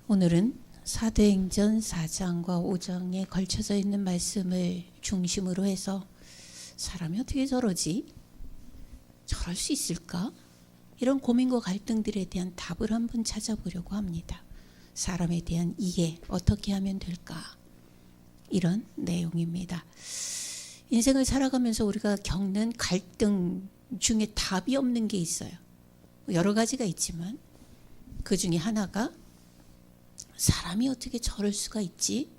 오늘은 사도행전 4장과 5장에 걸쳐져 있는 말씀을 중심으로 해서 사람이 어떻게 저러지? 저럴 수 있을까? 이런 고민과 갈등들에 대한 답을 한번 찾아보려고 합니다. 사람에 대한 이해 어떻게 하면 될까? 이런 내용입니다. 인생을 살아가면서 우리가 겪는 갈등 중에 답이 없는 게 있어요. 여러 가지가 있지만 그 중에 하나가 사람이 어떻게 저럴 수가 있지?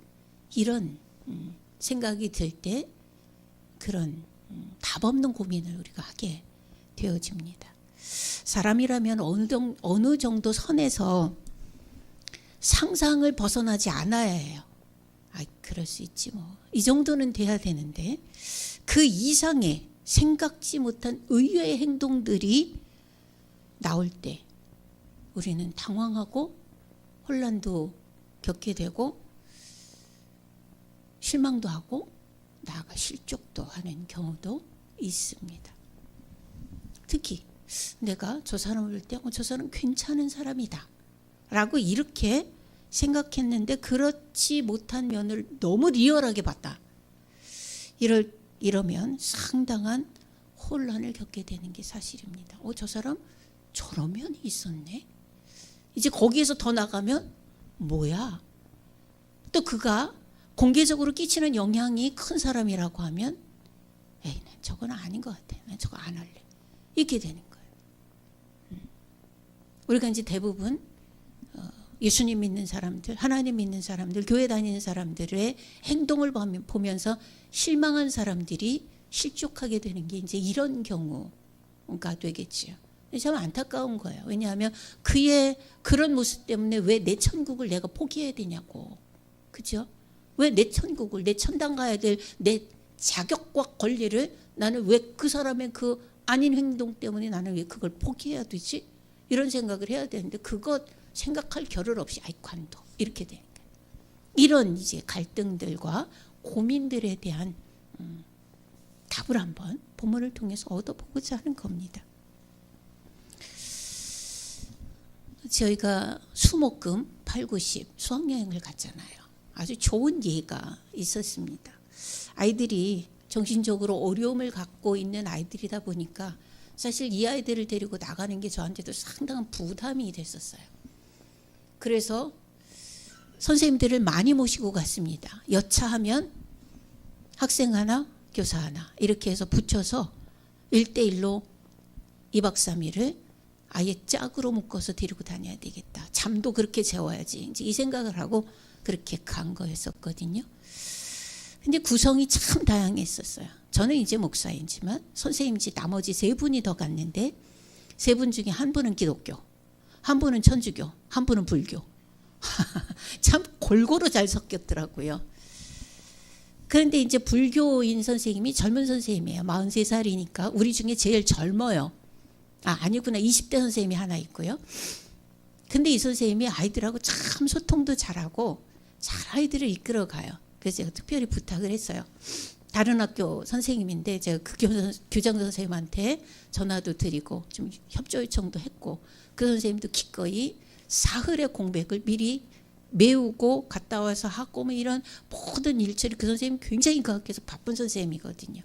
이런 생각이 들 때 그런 답 없는 고민을 우리가 하게 되어집니다. 사람이라면 어느 정도 선에서 상상을 벗어나지 않아야 해요. 그럴 수 있지 뭐. 이 정도는 돼야 되는데 그 이상의 생각지 못한 의외의 행동들이 나올 때 우리는 당황하고 혼란도 겪게 되고 실망도 하고 나아가 실족도 하는 경우도 있습니다. 특히 내가 저 사람을 볼 때 저 사람 괜찮은 사람이다 라고 이렇게 생각했는데 그렇지 못한 면을 너무 리얼하게 봤다. 이러면 상당한 혼란을 겪게 되는 게 사실입니다. 저 사람 저런 면이 있었네. 이제 거기에서 더 나가면 뭐야? 또 그가 공개적으로 끼치는 영향이 큰 사람이라고 하면 난 저건 아닌 것 같아. 난 저거 안 할래. 이렇게 되는 거예요. 우리가 이제 대부분 예수님 믿는 사람들, 하나님 믿는 사람들, 교회 다니는 사람들의 행동을 보면서 실망한 사람들이 실족하게 되는 게 이제 이런 경우가 되겠지요. 참 안타까운 거예요. 왜냐하면 그의 그런 모습 때문에 왜 내 천국을 내가 포기해야 되냐고. 그죠? 왜 내 천국을, 내 천당 가야 될 내 자격과 권리를 나는 왜 그 사람의 그 아닌 행동 때문에 나는 왜 그걸 포기해야 되지? 이런 생각을 해야 되는데 그것 생각할 겨를 없이 관둬. 이렇게 되는 거예요. 이런 이제 갈등들과 고민들에 대한 답을 한번 본문을 통해서 얻어보고자 하는 겁니다. 저희가 수목금 8, 90 수학여행을 갔잖아요. 아주 좋은 예가 있었습니다. 아이들이 정신적으로 어려움을 갖고 있는 아이들이다 보니까 사실 이 아이들을 데리고 나가는 게 저한테도 상당한 부담이 됐었어요. 그래서 선생님들을 많이 모시고 갔습니다. 여차하면 학생 하나, 교사 하나 이렇게 해서 붙여서 1대1로 2박 3일을 아예 짝으로 묶어서 데리고 다녀야 되겠다. 잠도 그렇게 재워야지. 이제 이 생각을 하고 그렇게 간 거였었거든요. 근데 구성이 참 다양했었어요. 저는 이제 목사이지만 선생님이 나머지 3분이 더 갔는데 3분 중에 한 분은 기독교, 한 분은 천주교, 한 분은 불교. 참 골고루 잘 섞였더라고요. 그런데 이제 불교인 선생님이 젊은 선생님이에요. 43살이니까 우리 중에 제일 젊어요. 아니구나. 20대 선생님이 하나 있고요. 근데 이 선생님이 아이들하고 참 소통도 잘하고 잘 아이들을 이끌어가요. 그래서 제가 특별히 부탁을 했어요. 다른 학교 선생님인데 제가 그 교장 선생님한테 전화도 드리고 좀 협조 요청도 했고 그 선생님도 기꺼이 사흘의 공백을 미리 메우고 갔다 와서 하고 뭐 이런 모든 일처리 그 선생님 굉장히 그 학교에서 바쁜 선생님이거든요.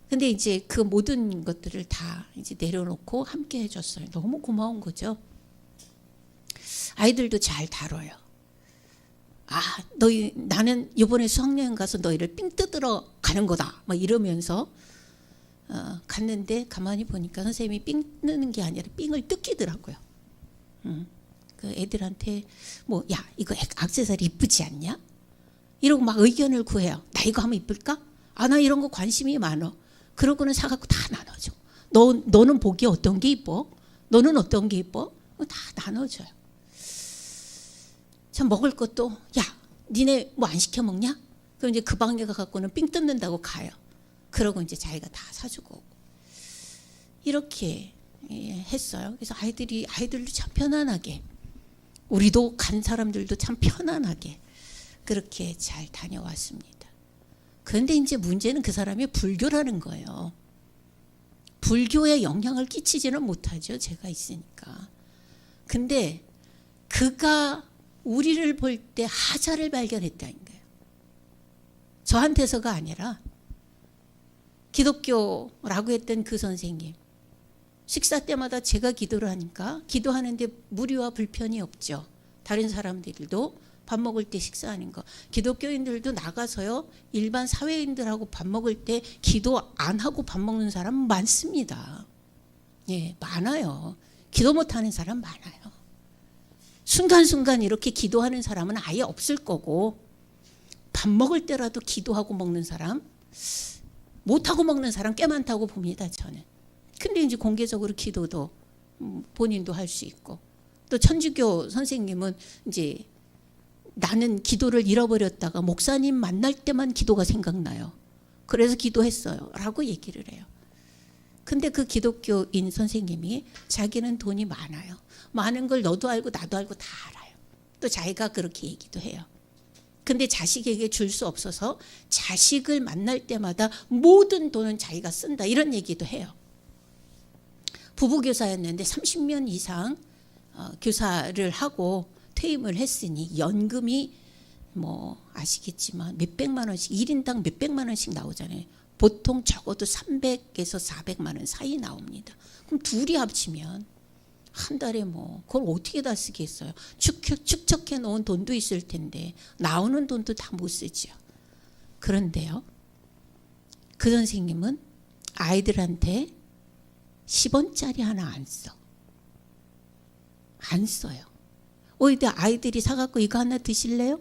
근데 이제 그 모든 것들을 다 이제 내려놓고 함께 해줬어요. 너무 고마운 거죠. 아이들도 잘 다뤄요. 나는 이번에 수학여행 가서 너희를 삥 뜯으러 가는 거다. 막 이러면서 갔는데 가만히 보니까 선생님이 삥 뜯는 게 아니라 삥을 뜯기더라고요. 그 애들한테 이거 액세서리 이쁘지 않냐? 이러고 막 의견을 구해요. 나 이거 하면 이쁠까? 나 이런 거 관심이 많어. 그러고는 사갖고 다 나눠줘. 너는 보기에 어떤 게 이뻐? 너는 어떤 게 이뻐? 다 나눠줘요. 참 먹을 것도 니네 뭐 안 시켜 먹냐? 그럼 이제 그 방에 가갖고는 삥 뜯는다고 가요. 그러고 이제 자기가 다 사주고 오고. 이렇게 했어요. 그래서 아이들도 참 편안하게 우리도 간 사람들도 참 편안하게 그렇게 잘 다녀왔습니다. 그런데 이제 문제는 그 사람이 불교라는 거예요. 불교에 영향을 끼치지는 못하죠. 제가 있으니까. 근데 그가 우리를 볼 때 하자를 발견했다는 거예요. 저한테서가 아니라 기독교라고 했던 그 선생님. 식사 때마다 제가 기도를 하니까 기도하는데 무리와 불편이 없죠. 다른 사람들도 밥 먹을 때 식사하는 거. 기독교인들도 나가서요. 일반 사회인들하고 밥 먹을 때 기도 안 하고 밥 먹는 사람 많습니다. 예, 많아요. 기도 못하는 사람 많아요. 순간순간 이렇게 기도하는 사람은 아예 없을 거고 밥 먹을 때라도 기도하고 먹는 사람 못하고 먹는 사람 꽤 많다고 봅니다. 저는. 근데 이제 공개적으로 기도도 본인도 할 수 있고 또 천주교 선생님은 이제 나는 기도를 잃어버렸다가 목사님 만날 때만 기도가 생각나요. 그래서 기도했어요. 라고 얘기를 해요. 근데 그 기독교인 선생님이 자기는 돈이 많아요. 많은 걸 너도 알고 나도 알고 다 알아요. 또 자기가 그렇게 얘기도 해요. 근데 자식에게 줄 수 없어서 자식을 만날 때마다 모든 돈은 자기가 쓴다. 이런 얘기도 해요. 부부교사였는데 30년 이상 교사를 하고 퇴임을 했으니 연금이 뭐 아시겠지만 몇백만 원씩 1인당 몇백만 원씩 나오잖아요. 보통 적어도 300에서 400만 원 사이 나옵니다. 그럼 둘이 합치면 한 달에 뭐 그걸 어떻게 다 쓰겠어요. 축적해 놓은 돈도 있을 텐데 나오는 돈도 다 못 쓰죠. 그런데요. 그 선생님은 아이들한테 10원짜리 하나 안 써. 안 써요. 오히려 아이들이 사갖고 이거 하나 드실래요?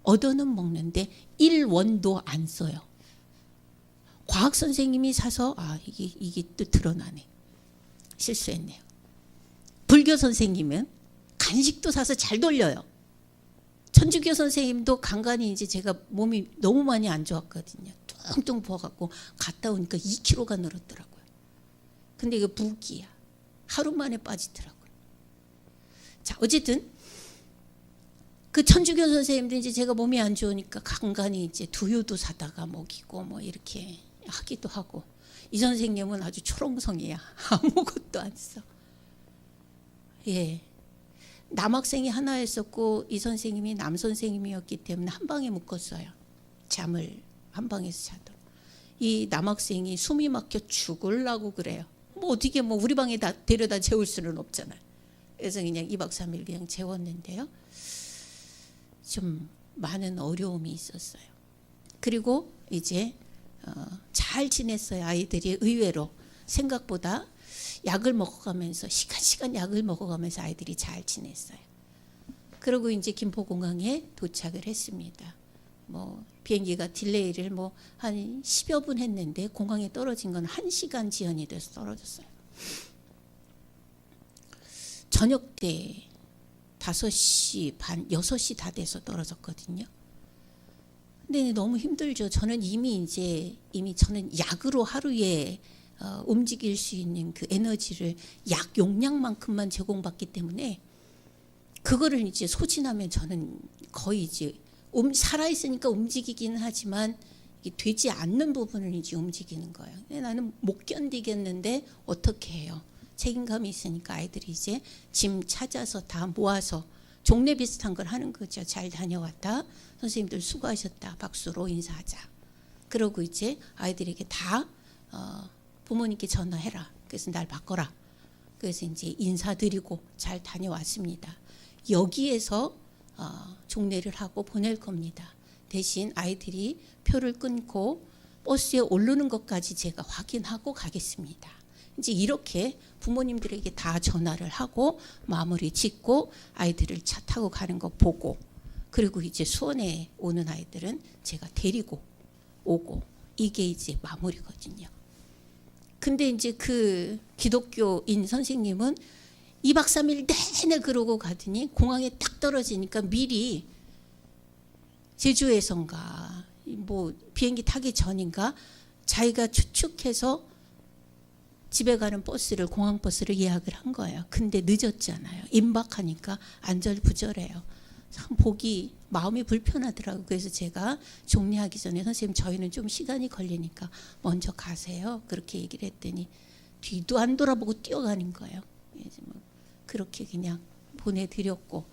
얻어는 먹는데 1원도 안 써요. 과학 선생님이 사서 이게 또 드러나네. 실수했네요. 불교 선생님은 간식도 사서 잘 돌려요. 천주교 선생님도 간간히 이제 제가 몸이 너무 많이 안 좋았거든요. 뚱뚱 부어갖고 갔다 오니까 2kg가 늘었더라고요. 근데 이거 부기야. 하루 만에 빠지더라고요. 자, 어쨌든 그 천주교 선생님도 이제 제가 몸이 안 좋으니까 간간히 이제 두유도 사다가 먹이고 뭐 이렇게 하기도 하고 이 선생님은 아주 초롱성이야. 아무것도 안 써. 예. 남학생이 하나였었고 이 선생님이 남선생님이었기 때문에 한 방에 묶었어요. 잠을 한 방에서 자도록. 이 남학생이 숨이 막혀 죽으려고 그래요. 뭐 어떻게 뭐 우리 방에 다 데려다 재울 수는 없잖아요. 그래서 그냥 2박 3일 그냥 재웠는데요. 좀 많은 어려움이 있었어요. 그리고 이제 잘 지냈어요. 아이들이 의외로 생각보다 약을 먹어가면서 시간 약을 먹어가면서 아이들이 잘 지냈어요. 그리고 이제 김포공항에 도착을 했습니다. 뭐 비행기가 딜레이를 뭐 한 10여 분 했는데 공항에 떨어진 건 1시간 지연이 돼서 떨어졌어요. 저녁 때 5시 반, 6시 다 돼서 떨어졌거든요. 근데 너무 힘들죠. 저는 이미 저는 약으로 하루에 움직일 수 있는 그 에너지를 약 용량만큼만 제공받기 때문에 그거를 이제 소진하면 저는 거의 이제 살아있으니까 움직이기는 하지만 이게 되지 않는 부분을 이제 움직이는 거예요. 근데 나는 못 견디겠는데 어떻게 해요? 책임감이 있으니까 아이들이 이제 짐 찾아서 다 모아서 종례 비슷한 걸 하는 거죠. 잘 다녀왔다. 선생님들 수고하셨다. 박수로 인사하자. 그러고 이제 아이들에게 다 부모님께 전화해라. 그래서 날 바꿔라. 그래서 이제 인사드리고 잘 다녀왔습니다. 여기에서 종례를 하고 보낼 겁니다. 대신 아이들이 표를 끊고 버스에 오르는 것까지 제가 확인하고 가겠습니다. 이제 이렇게 부모님들에게 다 전화를 하고 마무리 짓고 아이들을 차 타고 가는 거 보고 그리고 이제 수원에 오는 아이들은 제가 데리고 오고 이게 이제 마무리거든요. 근데 이제 그 기독교인 선생님은 2박 3일 내내 그러고 가더니 공항에 딱 떨어지니까 미리 제주에선가 뭐 비행기 타기 전인가 자기가 추측해서 집에 가는 버스를 공항버스를 예약을 한 거예요. 근데 늦었잖아요. 임박하니까 안절부절해요. 참 보기 마음이 불편하더라고요. 그래서 제가 종례하기 전에 선생님 저희는 좀 시간이 걸리니까 먼저 가세요. 그렇게 얘기를 했더니 뒤도 안 돌아보고 뛰어가는 거예요. 그래서 뭐 그렇게 그냥 보내드렸고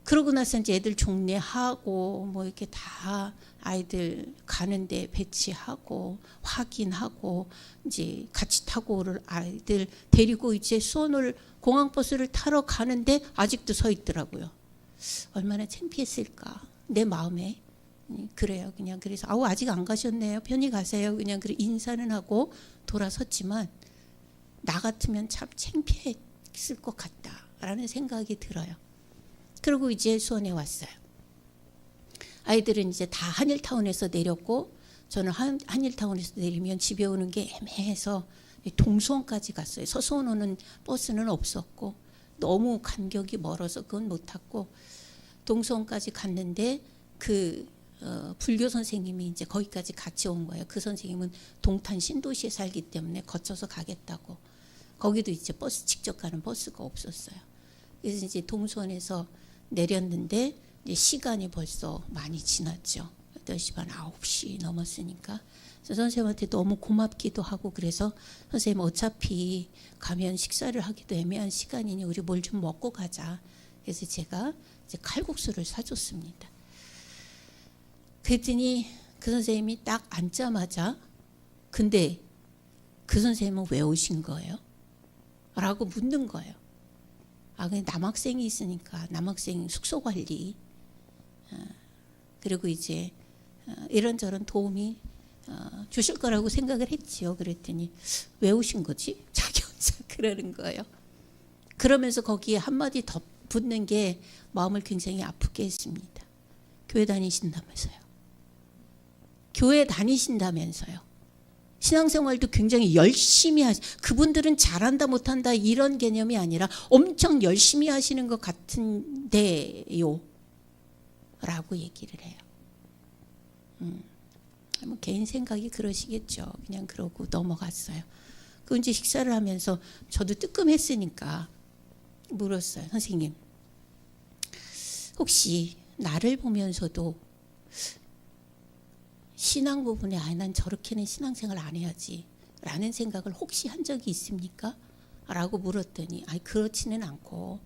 그러고 나서 이제 애들 종례하고 뭐 이렇게 다 아이들 가는데 배치하고 확인하고 이제 같이 타고 올 아이들 데리고 이제 수원을 공항버스를 타러 가는데 아직도 서 있더라고요. 얼마나 창피했을까 내 마음에. 그래요. 그냥 그래서 아직 안 가셨네요. 편히 가세요. 그냥 그래 인사는 하고 돌아섰지만 나 같으면 참 창피했을 것 같다라는 생각이 들어요. 그리고 이제 수원에 왔어요. 아이들은 이제 다 한일타운에서 내렸고 저는 한일타운에서 내리면 집에 오는 게 애매해서 동수원까지 갔어요. 서수원 오는 버스는 없었고 너무 간격이 멀어서 그건 못 탔고 동수원까지 갔는데 불교 선생님이 이제 거기까지 같이 온 거예요. 그 선생님은 동탄 신도시에 살기 때문에 거쳐서 가겠다고. 거기도 이제 버스 직접 가는 버스가 없었어요. 그래서 이제 동수원에서 내렸는데 이제 시간이 벌써 많이 지났죠. 8시 반, 9시 넘었으니까. 그래서 선생님한테 너무 고맙기도 하고 그래서 선생님 어차피 가면 식사를 하기도 애매한 시간이니 우리 뭘 좀 먹고 가자. 그래서 제가 이제 칼국수를 사줬습니다. 그랬더니 그 선생님이 딱 앉자마자 근데 그 선생님은 왜 오신 거예요? 라고 묻는 거예요. 그냥 남학생이 있으니까 남학생 숙소 관리 그리고 이제 이런저런 도움이 주실 거라고 생각을 했지요. 그랬더니 왜 오신 거지? 자기 혼자 그러는 거예요. 그러면서 거기에 한마디 더 붙는 게 마음을 굉장히 아프게 했습니다. 교회 다니신다면서요. 교회 다니신다면서요. 신앙생활도 굉장히 열심히 그분들은 잘한다 못한다 이런 개념이 아니라 엄청 열심히 하시는 것 같은데요 라고 얘기를 해요. 뭐 개인 생각이 그러시겠죠. 그냥 그러고 넘어갔어요. 그 이제 식사를 하면서 저도 뜨끔했으니까 물었어요. 선생님 혹시 나를 보면서도 신앙 부분에 난 저렇게는 신앙생활 안 해야지 라는 생각을 혹시 한 적이 있습니까? 라고 물었더니 그렇지는 않고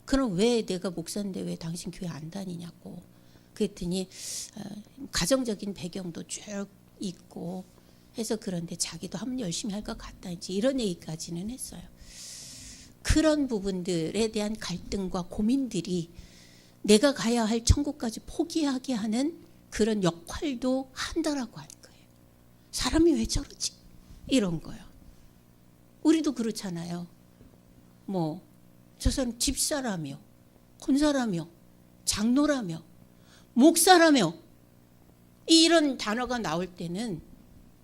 그럼 왜 내가 목사인데 왜 당신 교회 안 다니냐고 그랬더니 가정적인 배경도 쭉 있고 해서 그런데 자기도 한번 열심히 할 것 같다 이제 이런 얘기까지는 했어요. 그런 부분들에 대한 갈등과 고민들이 내가 가야 할 천국까지 포기하게 하는 그런 역할도 한다라고 하는 거예요. 사람이 왜 저러지? 이런 거요. 우리도 그렇잖아요. 저 사람 집사라며, 권사라며, 장로라며, 목사라며 이런 단어가 나올 때는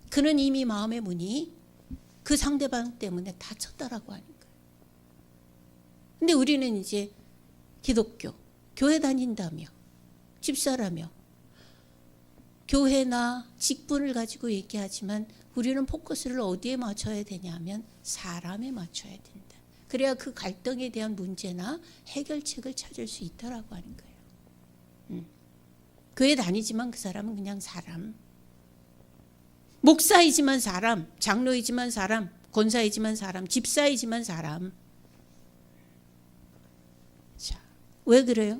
그는 이미 마음의 문이 그 상대방 때문에 닫혔다라고 하는 거예요. 근데 우리는 이제 기독교, 교회 다닌다며, 집사라며, 교회나 직분을 가지고 얘기하지만 우리는 포커스를 어디에 맞춰야 되냐면 사람에 맞춰야 된다. 그래야 그 갈등에 대한 문제나 해결책을 찾을 수 있다라고 하는 거예요. 교회 다니지만 그 사람은 그냥 사람. 목사이지만 사람, 장로이지만 사람, 권사이지만 사람, 집사이지만 사람. 자, 왜 그래요?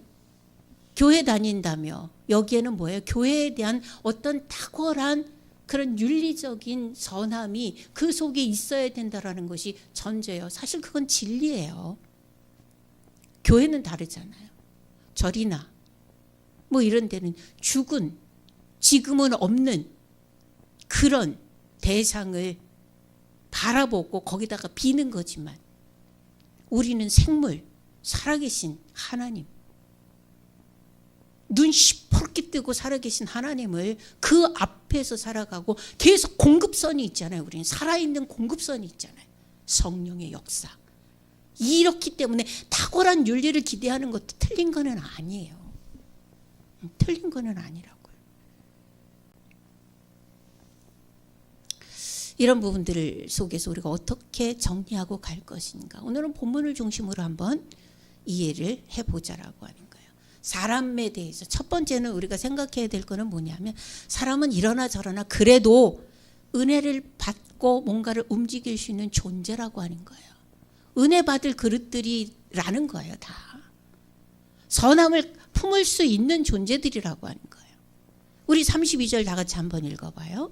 교회 다닌다며 여기에는 뭐예요? 교회에 대한 어떤 탁월한 그런 윤리적인 선함이 그 속에 있어야 된다라는 것이 전제예요. 사실 그건 진리예요. 교회는 다르잖아요. 절이나 뭐 이런 데는 죽은 지금은 없는 그런 대상을 바라보고 거기다가 비는 거지만 우리는 생물 살아계신 하나님 눈 시퍼렇게 뜨고 살아계신 하나님을 그 앞에서 살아가고 계속 공급선이 있잖아요. 우리는 살아있는 공급선이 있잖아요. 성령의 역사. 이렇기 때문에 탁월한 윤리를 기대하는 것도 틀린 거는 아니에요. 틀린 거는 아니라고요. 이런 부분들 속에서 우리가 어떻게 정리하고 갈 것인가. 오늘은 본문을 중심으로 한번 이해를 해보자라고 하는 거예요. 사람에 대해서 첫 번째는 우리가 생각해야 될 거는 뭐냐면 사람은 이러나 저러나 그래도 은혜를 받고 뭔가를 움직일 수 있는 존재라고 하는 거예요. 은혜 받을 그릇들이라는 거예요. 다. 선함을 품을 수 있는 존재들이라고 하는 거예요. 우리 32절 다 같이 한번 읽어봐요.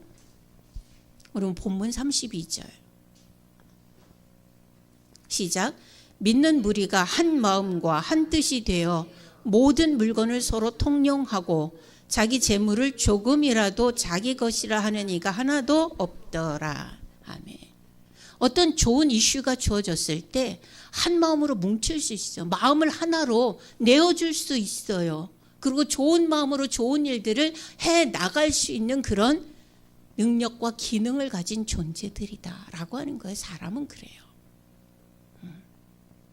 우리 본문 32절. 시작. 믿는 무리가 한 마음과 한 뜻이 되어 모든 물건을 서로 통용하고 자기 재물을 조금이라도 자기 것이라 하는 이가 하나도 없더라. 아멘. 어떤 좋은 이슈가 주어졌을 때 한 마음으로 뭉칠 수 있어요. 마음을 하나로 내어줄 수 있어요. 그리고 좋은 마음으로 좋은 일들을 해 나갈 수 있는 그런 능력과 기능을 가진 존재들이다라고 하는 거예요. 사람은 그래요.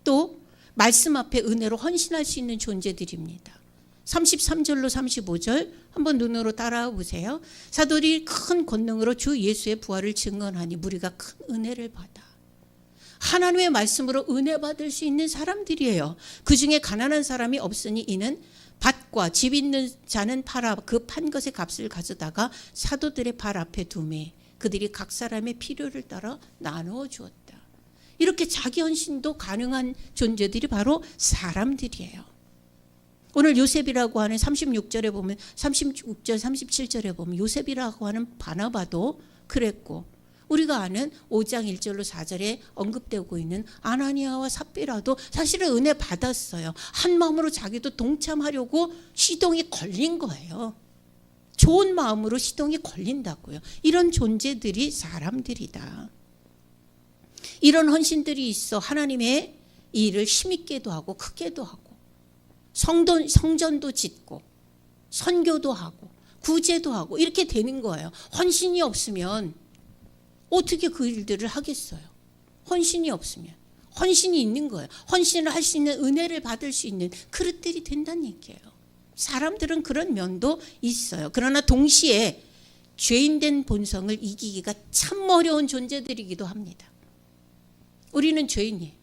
또 말씀 앞에 은혜로 헌신할 수 있는 존재들입니다. 33절로 35절 한번 눈으로 따라와 보세요. 사도들이 큰 권능으로 주 예수의 부활을 증언하니 무리가 큰 은혜를 받아. 하나님의 말씀으로 은혜 받을 수 있는 사람들이에요. 그중에 가난한 사람이 없으니 이는 밭과 집 있는 자는 팔아 그 판 것의 값을 가져다가 사도들의 발 앞에 두매 그들이 각 사람의 필요를 따라 나누어 주었다. 이렇게 자기 헌신도 가능한 존재들이 바로 사람들이에요. 오늘 요셉이라고 하는 36절에 보면 36절 37절에 보면 요셉이라고 하는 바나바도 그랬고 우리가 아는 5장 1절로 4절에 언급되고 있는 아나니아와 삽비라도 사실은 은혜 받았어요. 한 마음으로 자기도 동참하려고 시동이 걸린 거예요. 좋은 마음으로 시동이 걸린다고요. 이런 존재들이 사람들이다. 이런 헌신들이 있어 하나님의 일을 힘있게도 하고 크게도 하고 성전도 짓고 선교도 하고 구제도 하고 이렇게 되는 거예요. 헌신이 없으면 어떻게 그 일들을 하겠어요? 헌신이 없으면. 헌신이 있는 거예요. 헌신을 할 수 있는 은혜를 받을 수 있는 그릇들이 된다는 얘기예요. 사람들은 그런 면도 있어요. 그러나 동시에 죄인된 본성을 이기기가 참 어려운 존재들이기도 합니다. 우리는 죄인이에요.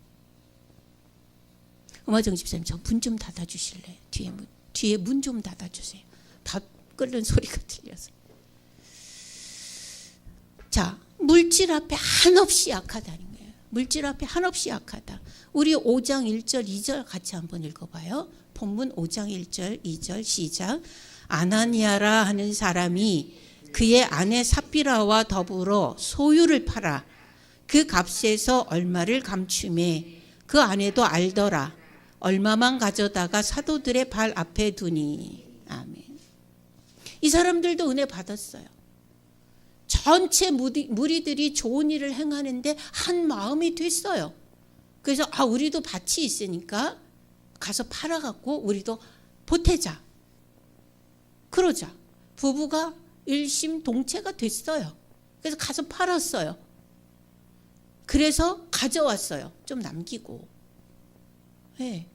음화정 집사님 저 문 좀 닫아주실래요? 뒤에 문 좀 닫아주세요. 밥 끓는 소리가 들려서. 자, 물질 앞에 한없이 약하다는 거예요. 물질 앞에 한없이 약하다. 우리 5장 1절 2절 같이 한번 읽어봐요. 본문 5장 1절 2절 시작. 아나니아라 하는 사람이 그의 아내 삽비라와 더불어 소유를 팔아 그 값에서 얼마를 감추매 그 아내도 알더라. 얼마만 가져다가 사도들의 발 앞에 두니. 아멘. 이 사람들도 은혜 받았어요. 전체 무리들이 좋은 일을 행하는데 한 마음이 됐어요. 그래서 우리도 밭이 있으니까 가서 팔아갖고 우리도 보태자. 그러자. 부부가 일심동체가 됐어요. 그래서 가서 팔았어요. 그래서 가져왔어요. 좀 남기고. 네.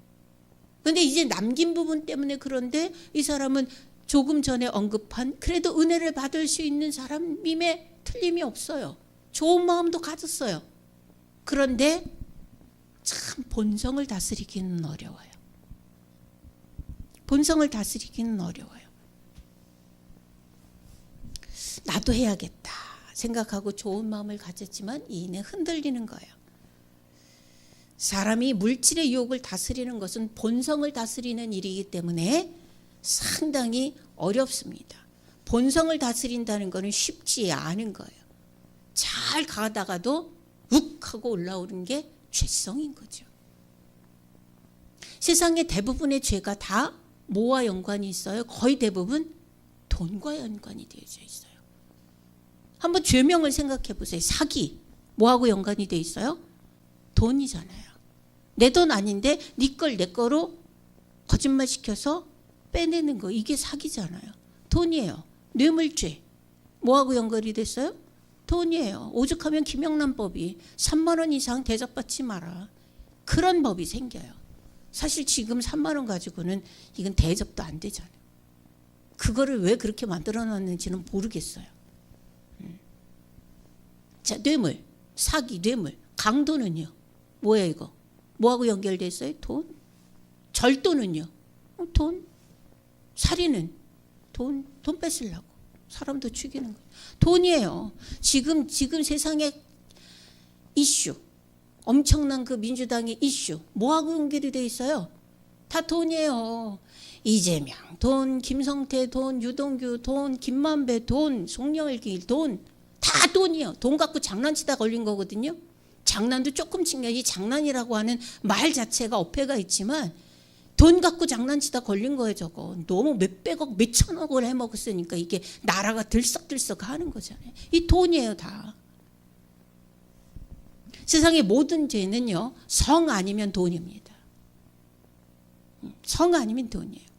근데 이제 남긴 부분 때문에 그런데 이 사람은 조금 전에 언급한 그래도 은혜를 받을 수 있는 사람임에 틀림이 없어요. 좋은 마음도 가졌어요. 그런데 참 본성을 다스리기는 어려워요. 본성을 다스리기는 어려워요. 나도 해야겠다 생각하고 좋은 마음을 가졌지만 이내 흔들리는 거예요. 사람이 물질의 유혹을 다스리는 것은 본성을 다스리는 일이기 때문에 상당히 어렵습니다. 본성을 다스린다는 것은 쉽지 않은 거예요. 잘 가다가도 욱 하고 올라오는 게 죄성인 거죠. 세상의 대부분의 죄가 다 뭐와 연관이 있어요? 거의 대부분 돈과 연관이 되어져 있어요. 한번 죄명을 생각해 보세요. 사기 뭐하고 연관이 되어 있어요? 돈이잖아요. 내 돈 아닌데 네 걸 내 거로 거짓말 시켜서 빼내는 거 이게 사기잖아요. 돈이에요. 뇌물죄 뭐하고 연결이 됐어요? 돈이에요. 오죽하면 김영란법이 3만 원 이상 대접받지 마라. 그런 법이 생겨요. 사실 지금 3만 원 가지고는 이건 대접도 안 되잖아요. 그거를 왜 그렇게 만들어놨는지는 모르겠어요. 자, 뇌물, 사기, 뇌물, 강도는요. 뭐야 이거? 뭐하고 연결돼 있어요? 돈. 절도는요. 돈. 살인은 돈 뺏으려고 사람도 죽이는 거예요. 돈이에요. 지금 세상의 이슈, 엄청난 그 민주당의 이슈 뭐하고 연결이 돼 있어요? 다 돈이에요. 이재명 돈, 김성태 돈, 유동규 돈, 김만배 돈, 송영길 돈, 다 돈이에요. 돈 갖고 장난치다 걸린 거거든요. 장난도 조금 이 장난이라고 하는 말 자체가 어폐가 있지만 돈 갖고 장난치다 걸린 거예요. 저거 너무 몇백억 몇천억을 해먹었으니까 이게 나라가 들썩들썩 하는 거잖아요. 이 돈이에요. 다. 세상의 모든 죄는요, 성 아니면 돈입니다. 성 아니면 돈이에요.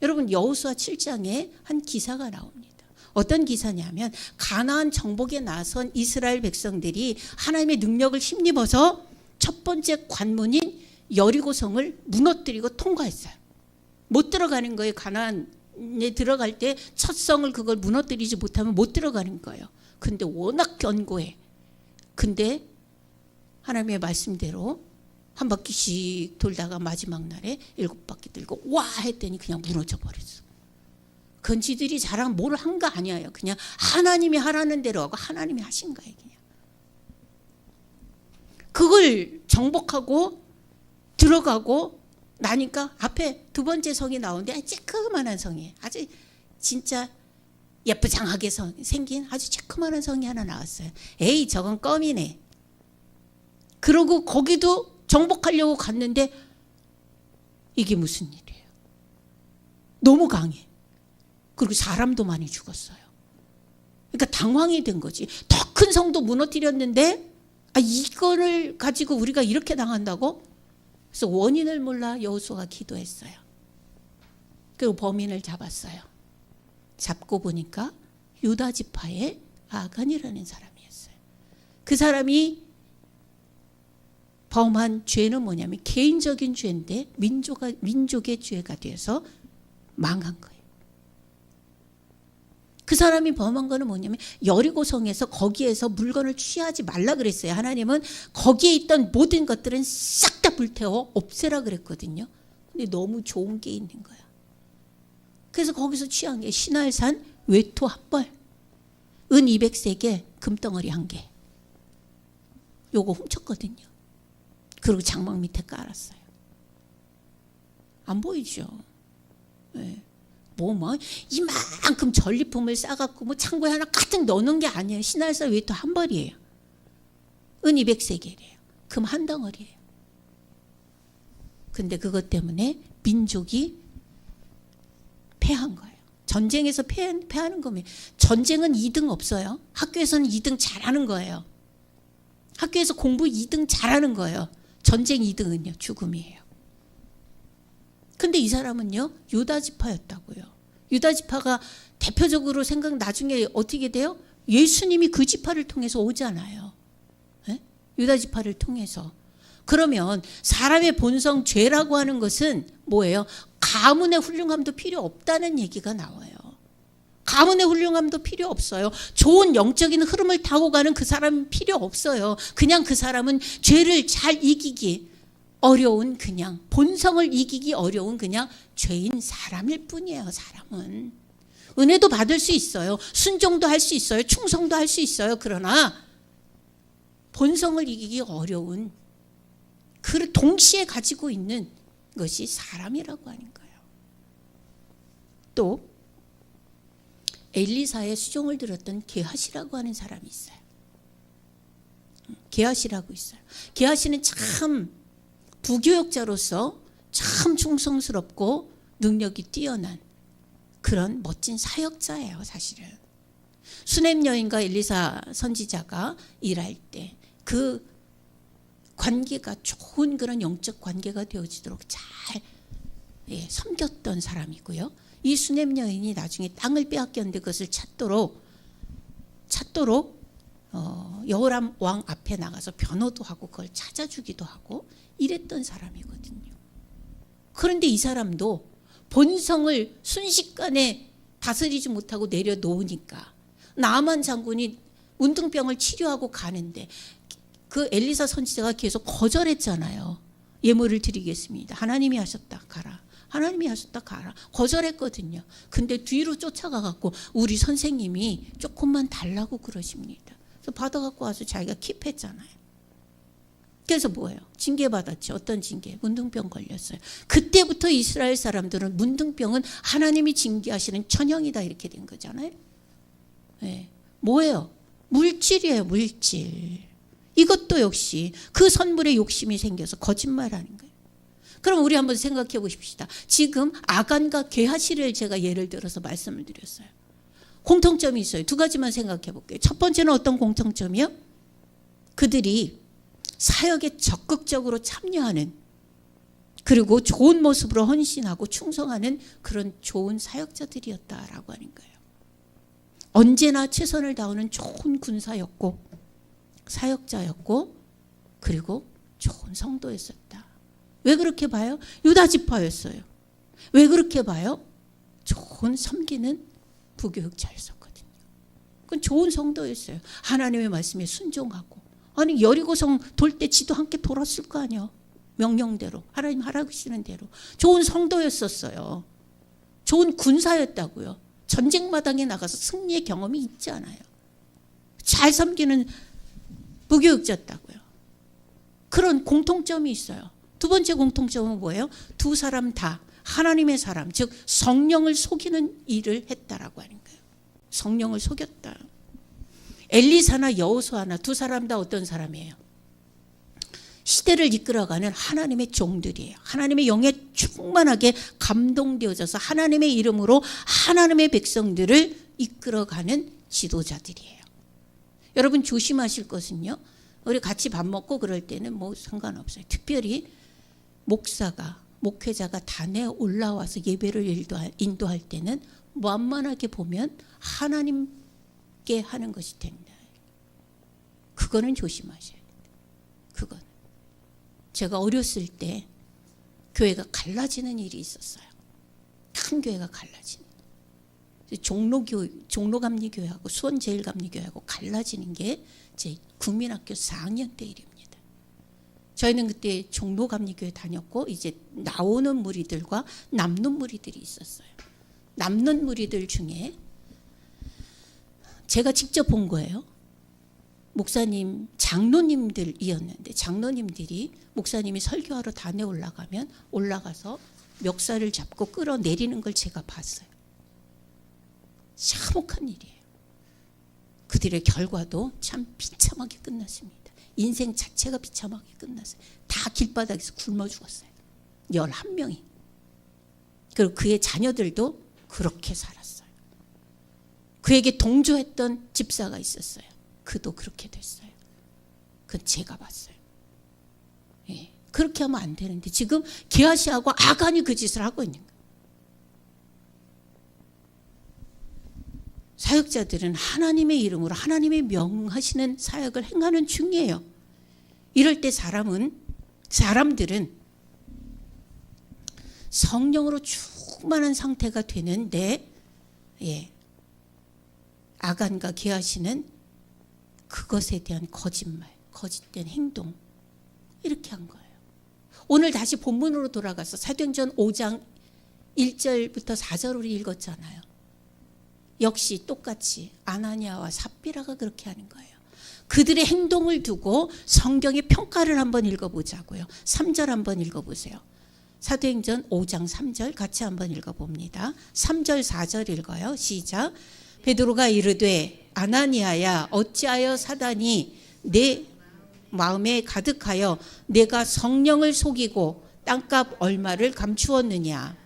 여러분, 여호수아 7장에 한 기사가 나옵니다. 어떤 기사냐면 가나안 정복에 나선 이스라엘 백성들이 하나님의 능력을 힘입어서 첫 번째 관문인 여리고성을 무너뜨리고 통과했어요. 못 들어가는 거예요. 가나안에 들어갈 때 첫 성을 그걸 무너뜨리지 못하면 못 들어가는 거예요. 근데 워낙 견고해. 근데 하나님의 말씀대로 한 바퀴씩 돌다가 마지막 날에 7바퀴 들고 와 했더니 그냥 무너져 버렸어. 그건 지들이 자랑 뭘 한 거 아니에요. 그냥 하나님이 하라는 대로 하고 하나님이 하신 거예요. 그냥. 그걸 정복하고 들어가고 나니까 앞에 두 번째 성이 나오는데 쬐끄만한 성이에요. 아주 진짜 예쁘장하게 생긴 아주 쬐끄만한 성이 하나 나왔어요. 에이, 저건 껌이네. 그러고 거기도 정복하려고 갔는데 이게 무슨 일이에요? 너무 강해. 그리고 사람도 많이 죽었어요. 그러니까 당황이 된 거지. 더 큰 성도 무너뜨렸는데 이거를 가지고 우리가 이렇게 당한다고? 그래서 원인을 몰라 여호수아가 기도했어요. 그리고 범인을 잡았어요. 잡고 보니까 유다 지파의 아간이라는 사람이었어요. 그 사람이 범한 죄는 뭐냐면 개인적인 죄인데 민족의 죄가 되어서 망한 거예요. 그 사람이 범한 거는 뭐냐면 여리고성에서 거기에서 물건을 취하지 말라 그랬어요. 하나님은 거기에 있던 모든 것들은 싹 다 불태워 없애라 그랬거든요. 근데 너무 좋은 게 있는 거야. 그래서 거기서 취한 게 신할산 외토 한 벌, 은 200세개, 금덩어리 1개. 요거 훔쳤거든요. 그리고 장막 밑에 깔았어요. 안 보이죠? 네. 이만큼 전리품을 싸갖고 창고에 하나 가득 넣는 게 아니에요. 신할산 외토 한 벌이에요. 은 200세겔이에요. 금 한 덩어리예요. 근데 그것 때문에 민족이 패한 거예요. 전쟁에서 패하는 거면 전쟁은 2등 없어요. 학교에서는 2등 잘하는 거예요. 학교에서 공부 2등 잘하는 거예요. 전쟁 2등은요, 죽음이에요. 근데 이 사람은요, 유다 지파였다고요. 유다 지파가 대표적으로 나중에 어떻게 돼요? 예수님이 그 지파를 통해서 오잖아요. 네? 유다 지파를 통해서. 그러면 사람의 본성 죄라고 하는 것은 뭐예요? 가문의 훌륭함도 필요 없다는 얘기가 나와요. 가문의 훌륭함도 필요 없어요. 좋은 영적인 흐름을 타고 가는 그 사람은 필요 없어요. 그냥 그 사람은 죄를 잘 이기기 어려운, 그냥 본성을 이기기 어려운 그냥 죄인 사람일 뿐이에요. 사람은 은혜도 받을 수 있어요. 순종도 할 수 있어요. 충성도 할 수 있어요. 그러나 본성을 이기기 어려운, 그 동시에 가지고 있는 것이 사람이라고 하는 거예요. 또 엘리사의 수종을 들었던 게하시라고 하는 사람이 있어요. 게하시라고 있어요. 게하시는 참 부교역자로서 참 충성스럽고 능력이 뛰어난 그런 멋진 사역자예요. 사실은 수넴 여인과 엘리사 선지자가 일할 때 그 관계가 좋은 그런 영적 관계가 되어지도록 잘 섬겼던 사람이고요. 이 수넴 여인이 나중에 땅을 빼앗겼는데 그것을 찾도록 여호람 왕 앞에 나가서 변호도 하고 그걸 찾아주기도 하고 이랬던 사람이거든요. 그런데 이 사람도 본성을 순식간에 다스리지 못하고 내려놓으니까 나아만 장군이 운등병을 치료하고 가는데 그 엘리사 선지자가 계속 거절했잖아요. 예물을 드리겠습니다. 하나님이 하셨다 가라. 하나님이 하셨다 가라. 거절했거든요. 근데 뒤로 쫓아가갖고 우리 선생님이 조금만 달라고 그러십니다. 그래서 받아갖고 와서 자기가 킵했잖아요. 그래서 뭐예요? 징계받았죠. 어떤 징계? 문둥병 걸렸어요. 그때부터 이스라엘 사람들은 문둥병은 하나님이 징계하시는 천형이다 이렇게 된 거잖아요. 네. 뭐예요? 물질이에요. 물질. 이것도 역시 그 선물에 욕심이 생겨서 거짓말하는 거예요. 그럼 우리 한번 생각해 보십시다. 지금 아간과 게하시를 제가 예를 들어서 말씀을 드렸어요. 공통점이 있어요. 두 가지만 생각해 볼게요. 첫 번째는 어떤 공통점이요? 그들이 사역에 적극적으로 참여하는, 그리고 좋은 모습으로 헌신하고 충성하는 그런 좋은 사역자들이었다라고 하는 거예요. 언제나 최선을 다하는 좋은 군사였고 사역자였고 그리고 좋은 성도였었다. 왜 그렇게 봐요? 유다 지파였어요. 왜 그렇게 봐요? 좋은 섬기는 부교육자였었거든요. 그건 좋은 성도였어요. 하나님의 말씀에 순종하고. 아니 여리고성 돌 때 지도 함께 돌았을 거 아니에요. 명령대로 하나님 하라고 하시는 대로. 좋은 성도였었어요. 좋은 군사였다고요. 전쟁 마당에 나가서 승리의 경험이 있지 않아요. 잘 섬기는 부교육자였다고요. 그런 공통점이 있어요. 두 번째 공통점은 뭐예요? 두 사람 다 하나님의 사람, 즉 성령을 속이는 일을 했다라고 하는 거예요. 성령을 속였다. 엘리사나 여호수아나 두 사람 다 어떤 사람이에요? 시대를 이끌어가는 하나님의 종들이에요. 하나님의 영에 충만하게 감동되어져서 하나님의 이름으로 하나님의 백성들을 이끌어가는 지도자들이에요. 여러분 조심하실 것은요. 우리 같이 밥 먹고 그럴 때는 뭐 상관없어요. 특별히 목회자가 단에 올라와서 예배를 인도할 때는 만만하게 보면 하나님께 하는 것이 된다. 그거는 조심하셔야 돼요. 그거는. 제가 어렸을 때 교회가 갈라지는 일이 있었어요. 큰 교회가 갈라지는. 종로감리교회하고 수원제일감리교회하고 갈라지는 게 제 국민학교 4학년 때 일입니다. 저희는 그때 종로감리교회 다녔고 이제 나오는 무리들과 남는 무리들이 있었어요. 남는 무리들 중에 제가 직접 본 거예요. 목사님, 장로님들이었는데 장로님들이 목사님이 설교하러 단에 올라가면 올라가서 멱살을 잡고 끌어내리는 걸 제가 봤어요. 참혹한 일이에요. 그들의 결과도 참 비참하게 끝났습니다. 인생 자체가 비참하게 끝났어요. 다 길바닥에서 굶어 죽었어요. 11명이. 그리고 그의 자녀들도 그렇게 살았어요. 그에게 동조했던 집사가 있었어요. 그도 그렇게 됐어요. 그건 제가 봤어요. 예, 그렇게 하면 안 되는데 지금 게하시하고 아간이 그 짓을 하고 있는 거예요. 사역자들은 하나님의 이름으로 하나님의 명하시는 사역을 행하는 중이에요. 이럴 때 사람들은 성령으로 충만한 상태가 되는데 아간과 게하시는 그것에 대한 거짓말, 거짓된 행동 이렇게 한 거예요. 오늘 다시 본문으로 돌아가서 사도행전 5장 1절부터 4절을 읽었잖아요. 역시 똑같이 아나니아와 삽비라가 그렇게 하는 거예요. 그들의 행동을 두고 성경의 평가를 한번 읽어보자고요. 3절 한번 읽어보세요. 사도행전 5장 3절 같이 한번 읽어봅니다. 3절 4절 읽어요. 시작. 베드로가 이르되 아나니아야 어찌하여 사단이 내 마음에 가득하여 내가 성령을 속이고 땅값 얼마를 감추었느냐.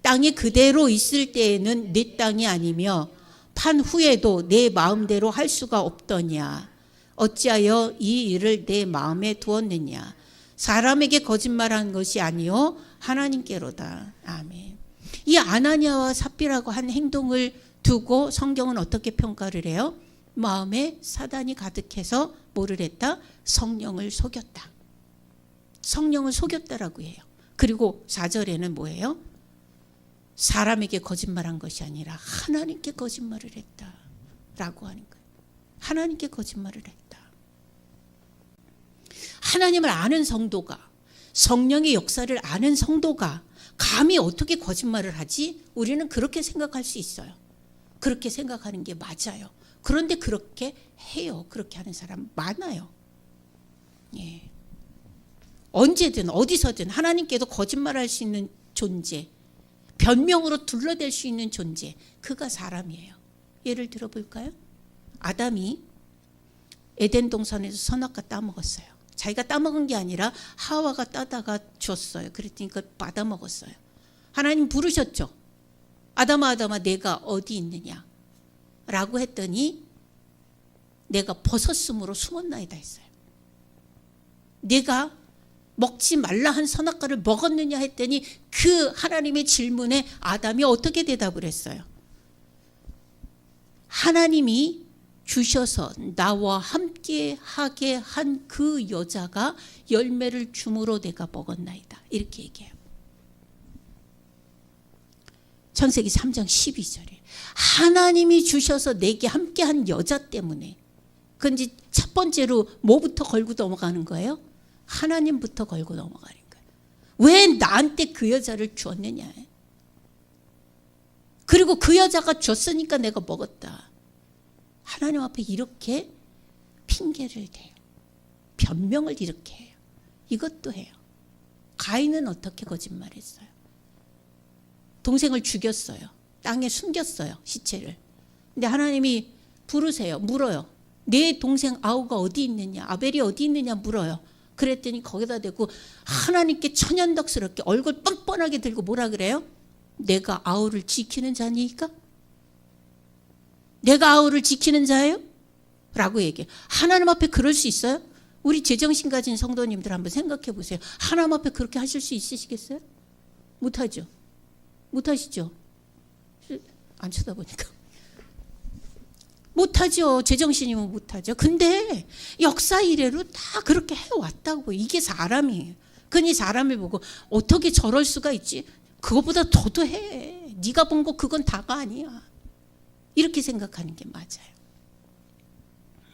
땅이 그대로 있을 때에는 내 땅이 아니며 판 후에도 내 마음대로 할 수가 없더냐. 어찌하여 이 일을 내 마음에 두었느냐. 사람에게 거짓말한 것이 아니요 하나님께로다. 아멘. 이 아나니아와 삽비라고 한 행동을 두고 성경은 어떻게 평가를 해요? 마음에 사단이 가득해서 뭐를 했다? 성령을 속였다. 성령을 속였다라고 해요. 그리고 4절에는 뭐예요? 사람에게 거짓말한 것이 아니라 하나님께 거짓말을 했다라고 하는 거예요. 하나님께 거짓말을 했다. 하나님을 아는 성도가, 성령의 역사를 아는 성도가 감히 어떻게 거짓말을 하지? 우리는 그렇게 생각할 수 있어요. 그렇게 생각하는 게 맞아요. 그런데 그렇게 해요. 그렇게 하는 사람 많아요. 예. 언제든 어디서든 하나님께도 거짓말할 수 있는 존재, 변명으로 둘러댈 수 있는 존재, 그가 사람이에요. 예를 들어볼까요? 아담이 에덴 동산에서 선악과 따먹었어요. 자기가 따먹은 게 아니라 하와가 따다가 줬어요. 그랬더니 그걸 받아먹었어요. 하나님 부르셨죠. 아담아 아담아 내가 어디 있느냐 라고 했더니 내가 버섯으로 숨었나이다 했어요. 내가 먹지 말라 한 선악과를 먹었느냐 했더니 그 하나님의 질문에 아담이 어떻게 대답을 했어요? 하나님이 주셔서 나와 함께 하게 한 그 여자가 열매를 줌으로 내가 먹었나이다. 이렇게 얘기해요. 창세기 3장 12절에 하나님이 주셔서 내게 함께 한 여자 때문에, 그런지 첫 번째로 뭐부터 걸고 넘어가는 거예요? 하나님부터 걸고 넘어가는 거예요. 왜 나한테 그 여자를 주었느냐. 그리고 그 여자가 줬으니까 내가 먹었다. 하나님 앞에 이렇게 핑계를 대요. 변명을 이렇게 해요. 이것도 해요. 가인은 어떻게 거짓말했어요? 동생을 죽였어요. 땅에 숨겼어요. 시체를. 근데 하나님이 부르세요. 물어요. 내 동생 아우가 어디 있느냐, 아벨이 어디 있느냐 물어요. 그랬더니 거기다 대고 하나님께 천연덕스럽게 얼굴 뻔뻔하게 들고 뭐라 그래요? 내가 아우를 지키는 자니까? 내가 아우를 지키는 자예요? 라고 얘기해요. 하나님 앞에 그럴 수 있어요? 우리 제정신 가진 성도님들 한번 생각해 보세요. 하나님 앞에 그렇게 하실 수 있으시겠어요? 못하죠. 못하시죠? 안 쳐다보니까. 못하죠. 제정신이면 못하죠. 근데 역사 이래로 다 그렇게 해왔다고. 이게 사람이에요. 그니 사람을 보고 어떻게 저럴 수가 있지? 그것보다 더도 해. 네가 본 거 그건 다가 아니야. 이렇게 생각하는 게 맞아요.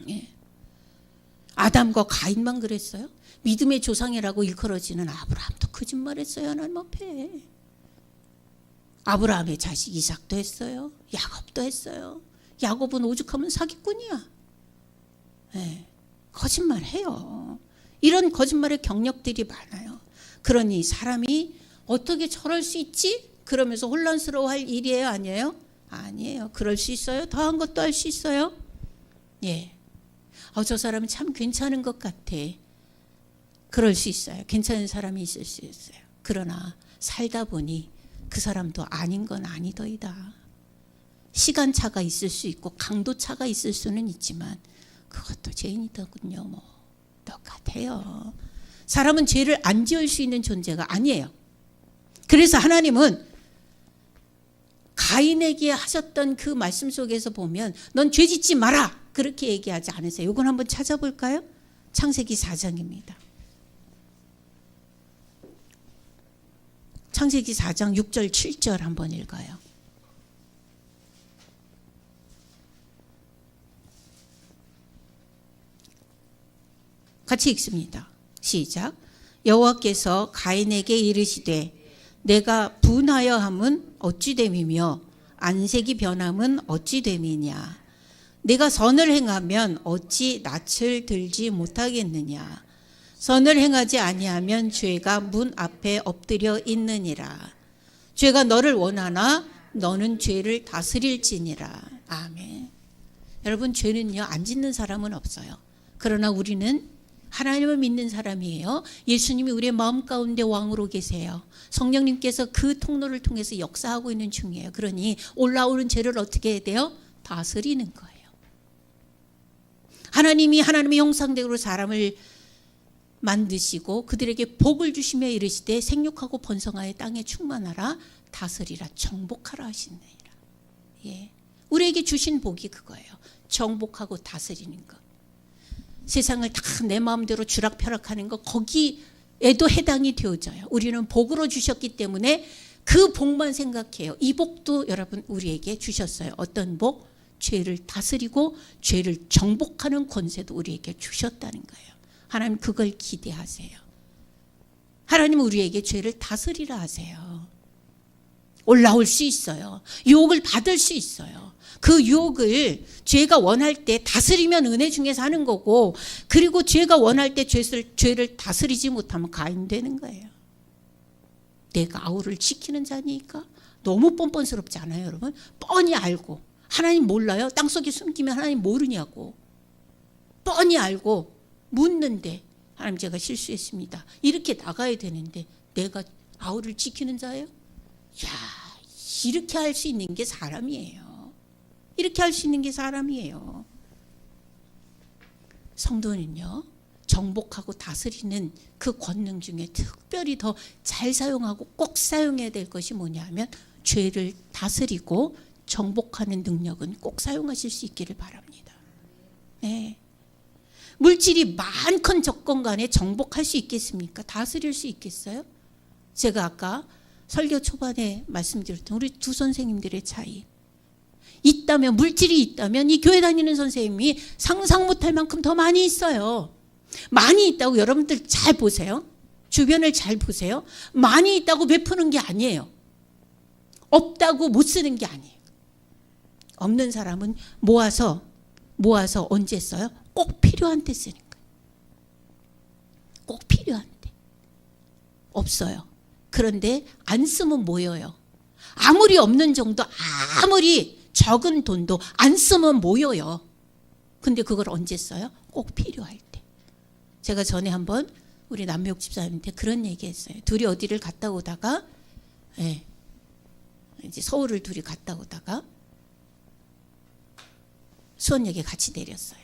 예. 아담과 가인만 그랬어요? 믿음의 조상이라고 일컬어지는 아브라함도 거짓말했어요. 하나님 앞에. 아브라함의 자식 이삭도 했어요. 야곱도 했어요. 야곱은 오죽하면 사기꾼이야. 네. 거짓말해요. 이런 거짓말의 경력들이 많아요. 그러니 사람이 어떻게 저럴 수 있지? 그러면서 혼란스러워할 일이에요, 아니에요? 아니에요. 그럴 수 있어요. 더한 것도 할 수 있어요. 예. 저 사람은 참 괜찮은 것 같아. 그럴 수 있어요. 괜찮은 사람이 있을 수 있어요. 그러나 살다 보니 그 사람도 아닌 건 아니더이다. 시간차가 있을 수 있고 강도차가 있을 수는 있지만 그것도 죄인이더군요. 뭐 똑같아요. 사람은 죄를 안 지을 수 있는 존재가 아니에요. 그래서 하나님은 가인에게 하셨던 그 말씀 속에서 보면 넌 죄 짓지 마라 그렇게 얘기하지 않으세요. 이건 한번 찾아볼까요? 창세기 4장입니다. 창세기 4장 6절 7절 한번 읽어요. 같이 읽습니다. 시작. 여호와께서 가인에게 이르시되 내가 분하여 함은 어찌 됨이며 안색이 변함은 어찌 됨이냐. 내가 선을 행하면 어찌 낯을 들지 못하겠느냐. 선을 행하지 아니하면 죄가 문 앞에 엎드려 있느니라. 죄가 너를 원하나 너는 죄를 다스릴지니라. 아멘. 여러분, 죄는요 안 짓는 사람은 없어요. 그러나 우리는 하나님을 믿는 사람이에요. 예수님이 우리의 마음 가운데 왕으로 계세요. 성령님께서 그 통로를 통해서 역사하고 있는 중이에요. 그러니 올라오는 죄를 어떻게 해야 돼요? 다스리는 거예요. 하나님이 하나님의 형상대로 사람을 만드시고 그들에게 복을 주시며 이르시되 생육하고 번성하여 땅에 충만하라 다스리라 정복하라 하시느니라. 예. 우리에게 주신 복이 그거예요. 정복하고 다스리는 것. 세상을 다 내 마음대로 주락펴락하는 것 거기에도 해당이 되어져요. 우리는 복으로 주셨기 때문에 그 복만 생각해요. 이 복도 여러분 우리에게 주셨어요. 어떤 복? 죄를 다스리고 죄를 정복하는 권세도 우리에게 주셨다는 거예요. 하나님 그걸 기대하세요. 하나님은 우리에게 죄를 다스리라 하세요. 올라올 수 있어요. 유혹을 받을 수 있어요. 그 유혹을 죄가 원할 때 다스리면 은혜 중에서 하는 거고, 그리고 죄가 원할 때 죄를 다스리지 못하면 가인 되는 거예요. 내가 아우를 지키는 자니까. 너무 뻔뻔스럽지 않아요, 여러분? 뻔히 알고. 하나님 몰라요? 땅속에 숨기면 하나님 모르냐고. 뻔히 알고 묻는데 하나님 제가 실수했습니다. 이렇게 나가야 되는데 내가 아우를 지키는 자예요? 야, 이렇게 할 수 있는 게 사람이에요. 이렇게 할 수 있는 게 사람이에요. 성도는요, 정복하고 다스리는 그 권능 중에 특별히 더 잘 사용하고 꼭 사용해야 될 것이 뭐냐 하면 죄를 다스리고 정복하는 능력은 꼭 사용하실 수 있기를 바랍니다. 네. 물질이 많건 적건 간에 정복할 수 있겠습니까? 다스릴 수 있겠어요? 제가 아까 설교 초반에 말씀드렸던 우리 두 선생님들의 차이. 있다면, 물질이 있다면 이 교회 다니는 선생님이 상상 못할 만큼 더 많이 있어요. 많이 있다고 여러분들 잘 보세요. 주변을 잘 보세요. 많이 있다고 베푸는 게 아니에요. 없다고 못 쓰는 게 아니에요. 없는 사람은 모아서 언제 써요? 꼭 필요한 때 쓰는 거예요. 꼭 필요한 때. 없어요. 그런데 안 쓰면 모여요. 아무리 없는 정도, 아무리 적은 돈도 안 쓰면 모여요. 근데 그걸 언제 써요? 꼭 필요할 때. 제가 전에 한번 우리 남미옥 집사님한테 그런 얘기 했어요. 둘이 어디를 갔다 오다가, 예, 이제 서울을 둘이 갔다 오다가 수원역에 같이 내렸어요.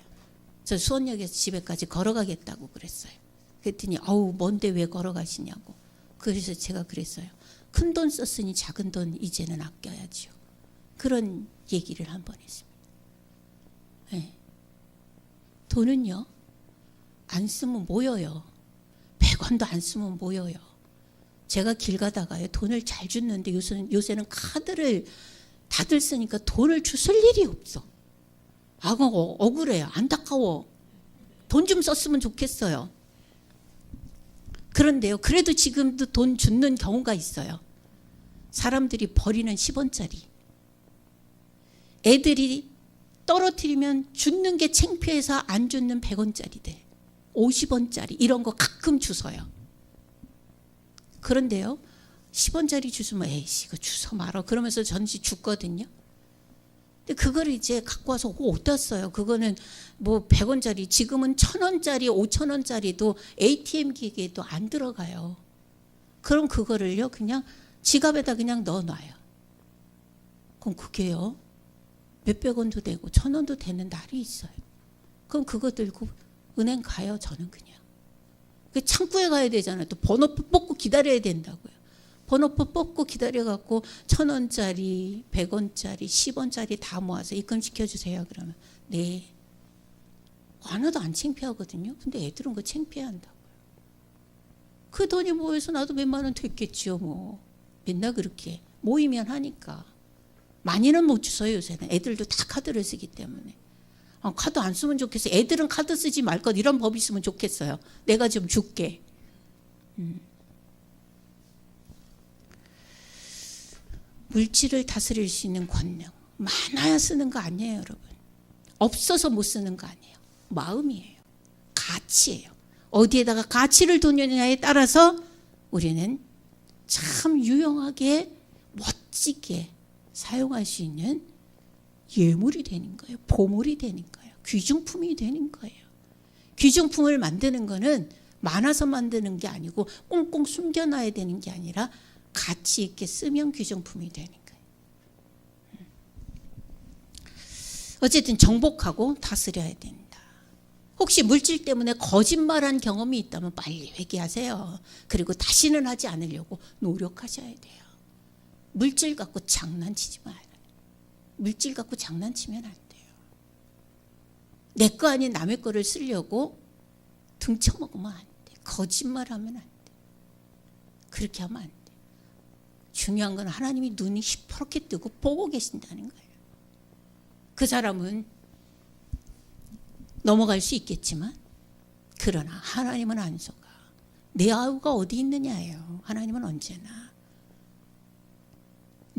저 수원역에서 집에까지 걸어가겠다고 그랬어요. 그랬더니 아우 먼데 왜 걸어가시냐고. 그래서 제가 그랬어요. 큰 돈 썼으니 작은 돈 이제는 아껴야지요. 그런 얘기를 한번 했습니다. 네. 돈은요, 안 쓰면 모여요. 100원도 안 쓰면 모여요. 제가 길 가다가요, 돈을 잘 줬는데 요새는 카드를 다들 쓰니까 돈을 주실 일이 없어. 아, 억울해요. 안타까워. 돈 좀 썼으면 좋겠어요. 그런데요, 그래도 지금도 돈 주는 경우가 있어요. 사람들이 버리는 10원짜리. 애들이 떨어뜨리면 줍는 게 창피해서 안 줍는 100원짜리들. 50원짜리 이런 거 가끔 주워요. 그런데요, 10원짜리 주시면 에이씨 이거 주워 말어 그러면서 전시 줬거든요. 근데 그걸 이제 갖고 와서 어디다 써요? 그거는 뭐 100원짜리, 지금은 1000원짜리, 5000원짜리도 ATM 기계에도 안 들어가요. 그럼 그거를요 그냥 지갑에다 그냥 넣어놔요. 그럼 그게요 몇백 원도 되고 1000원도 되는 날이 있어요. 그럼 그거 들고 은행 가요. 저는 그냥. 그 창구에 가야 되잖아요. 또 번호표 뽑고 기다려야 된다고요. 번호표 뽑고 기다려갖고 1000원짜리, 100원짜리, 10원짜리 다 모아서 입금시켜주세요. 그러면 네. 하나도 안 창피하거든요. 근데 애들은 그거 창피해한다고요. 그 돈이 모여서 나도 몇만 원 됐겠지요. 뭐 맨날 그렇게 모이면 하니까. 많이는 못 주어요. 요새는. 애들도 다 카드를 쓰기 때문에. 카드 안 쓰면 좋겠어요. 애들은 카드 쓰지 말 것 이런 법이 있으면 좋겠어요. 내가 좀 줄게. 물질을 다스릴 수 있는 권능. 많아야 쓰는 거 아니에요, 여러분. 없어서 못 쓰는 거 아니에요. 마음이에요. 가치예요. 어디에다가 가치를 두느냐에 따라서 우리는 참 유용하게 멋지게 사용할 수 있는 예물이 되는 거예요. 보물이 되는 거예요. 귀중품이 되는 거예요. 귀중품을 만드는 거는 많아서 만드는 게 아니고 꽁꽁 숨겨놔야 되는 게 아니라 가치 있게 쓰면 귀중품이 되는 거예요. 어쨌든 정복하고 다스려야 된다. 혹시 물질 때문에 거짓말한 경험이 있다면 빨리 회개하세요. 그리고 다시는 하지 않으려고 노력하셔야 돼요. 물질 갖고 장난치지 마요. 물질 갖고 장난치면 안 돼요. 내 거 아닌 남의 거를 쓰려고 등쳐먹으면 안 돼. 거짓말하면 안 돼. 그렇게 하면 안 돼. 중요한 건 하나님이 눈이 시퍼렇게 뜨고 보고 계신다는 거예요. 그 사람은 넘어갈 수 있겠지만 그러나 하나님은 안 속아. 내 아우가 어디 있느냐예요. 하나님은 언제나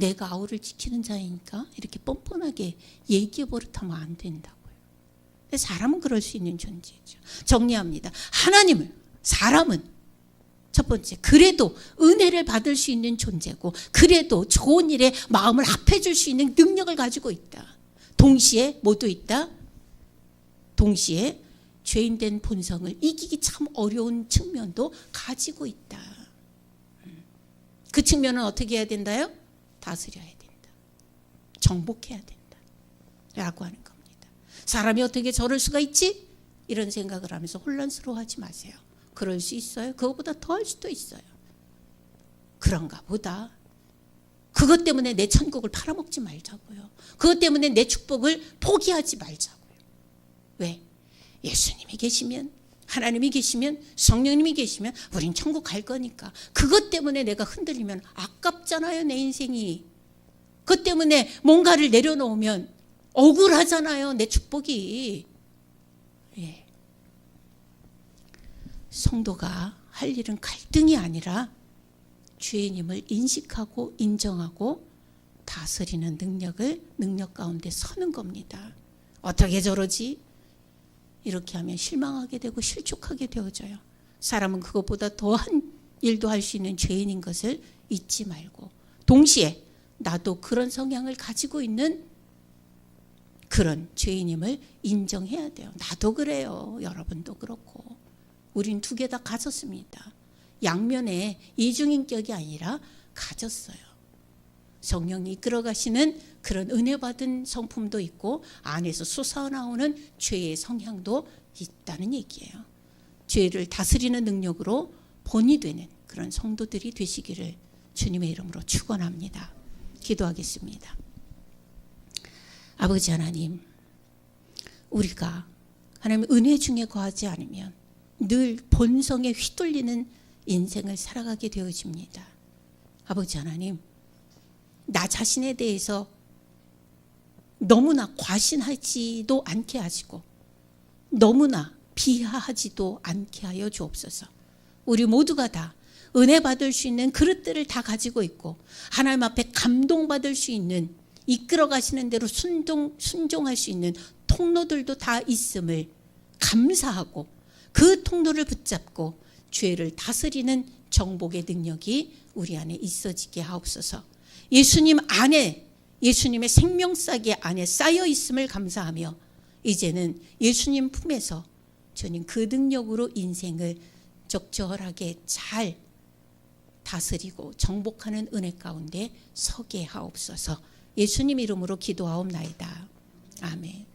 내가 아우를 지키는 자이니까 이렇게 뻔뻔하게 얘기해 버릇하면 안 된다고요. 근데 사람은 그럴 수 있는 존재죠. 정리합니다. 사람은 첫 번째, 그래도 은혜를 받을 수 있는 존재고, 그래도 좋은 일에 마음을 합해줄 수 있는 능력을 가지고 있다. 동시에 뭐도 있다? 동시에 죄인된 본성을 이기기 참 어려운 측면도 가지고 있다. 그 측면은 어떻게 해야 된다요? 다스려야 된다. 정복해야 된다. 라고 하는 겁니다. 사람이 어떻게 저럴 수가 있지? 이런 생각을 하면서 혼란스러워하지 마세요. 그럴 수 있어요. 그것보다 더 할 수도 있어요. 그런가 보다. 그것 때문에 내 천국을 팔아먹지 말자고요. 그것 때문에 내 축복을 포기하지 말자고요. 왜? 예수님이 계시면, 하나님이 계시면, 성령님이 계시면 우린 천국 갈 거니까. 그것 때문에 내가 흔들리면 아깝잖아요, 내 인생이. 그것 때문에 뭔가를 내려놓으면 억울하잖아요, 내 축복이. 예. 성도가 할 일은 갈등이 아니라 죄인임을 인식하고 인정하고 다스리는 능력 가운데 서는 겁니다. 어떻게 저러지? 이렇게 하면 실망하게 되고 실족하게 되어져요. 사람은 그것보다 더한 일도 할 수 있는 죄인인 것을 잊지 말고, 동시에 나도 그런 성향을 가지고 있는 그런 죄인임을 인정해야 돼요. 나도 그래요. 여러분도 그렇고. 우린 두 개 다 가졌습니다. 양면에 이중인격이 아니라 가졌어요. 성령이 이끌어 가시는 그런 은혜 받은 성품도 있고, 안에서 솟아나오는 죄의 성향도 있다는 얘기예요. 죄를 다스리는 능력으로 본이 되는 그런 성도들이 되시기를 주님의 이름으로 축원합니다. 기도하겠습니다. 아버지 하나님, 우리가 하나님 은혜 중에 거하지 않으면 늘 본성에 휘둘리는 인생을 살아가게 되어집니다. 아버지 하나님, 나 자신에 대해서 너무나 과신하지도 않게 하시고 너무나 비하하지도 않게 하여 주옵소서. 우리 모두가 다 은혜 받을 수 있는 그릇들을 다 가지고 있고, 하나님 앞에 감동받을 수 있는, 이끌어 가시는 대로 순종할 수 있는 통로들도 다 있음을 감사하고, 그 통로를 붙잡고 죄를 다스리는 정복의 능력이 우리 안에 있어지게 하옵소서. 예수님 안에, 예수님의 생명싸개 안에 쌓여 있음을 감사하며, 이제는 예수님 품에서 주님 그 능력으로 인생을 적절하게 잘 다스리고 정복하는 은혜 가운데 서게 하옵소서. 예수님 이름으로 기도하옵나이다. 아멘.